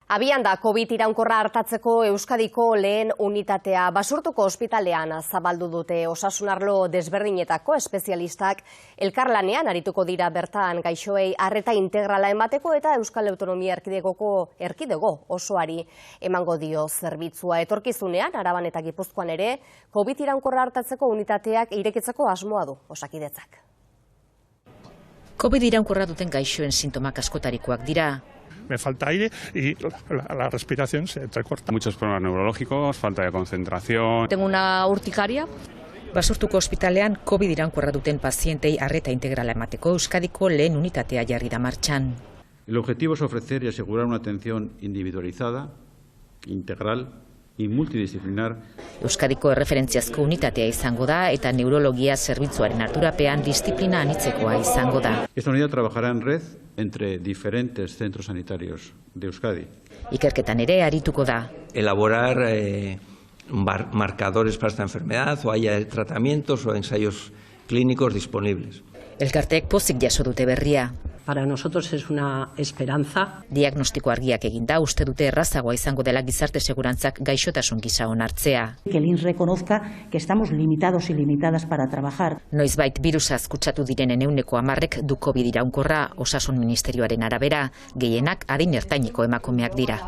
Abian da COVID iraunkorra hartatzeko Euskadiko lehen unitatea. Basurtuko ospitalean zabaldu dute osasun arlo desberdinetako espezialistak elkarlanean arituko dira bertan gaixoei arreta integrala emateko eta Euskal Autonomia Erkidego osoari emango dio zerbitzua. Etorkizunean, Araban eta Gipuzkoan ere, COVID iraunkorra hartatzeko unitateak irekitzeko asmoa du Osakidetzak. COVID iraunkorra duten gaixoen sintomak askotarikoak dira. Me falta aire y la respiración se entrecorta. Muchos problemas neurológicos, falta de concentración. Tengo una urticaria. Basurtuko ospitalean COVID iraunkorra duten pazientei arreta integrala emateko Euskadiko lehen unitatea jarri da martxan. El objetivo es ofrecer y asegurar una atención individualizada, integral y multidisciplinar. Euskadiko erreferentziazko unitatea izango da eta neurologia zerbitzuaren ardurapean disiplina anitzekoa izango da. Esta unidad trabajará en red entre diferentes centros sanitarios de Euskadi. Ikerketan ere arituko da. Elaborar marcadores para esta enfermedad o haya tratamientos o ensayos clínicos disponibles. Elkarteek pozik jaso dute berria. Para nosotros es una esperanza. Diagnostiko argiak eginda uste dute errazagoa izango dela gizarte segurantzak gaixotasun gisa onartzea. Que el INS reconozca que estamos limitados y limitadas para trabajar. Noizbait birusaz kutsatu direnen 10% du COVID iraunkorra, Osasun Ministerioaren arabera, gehienak adin ertaineko emakumeak dira.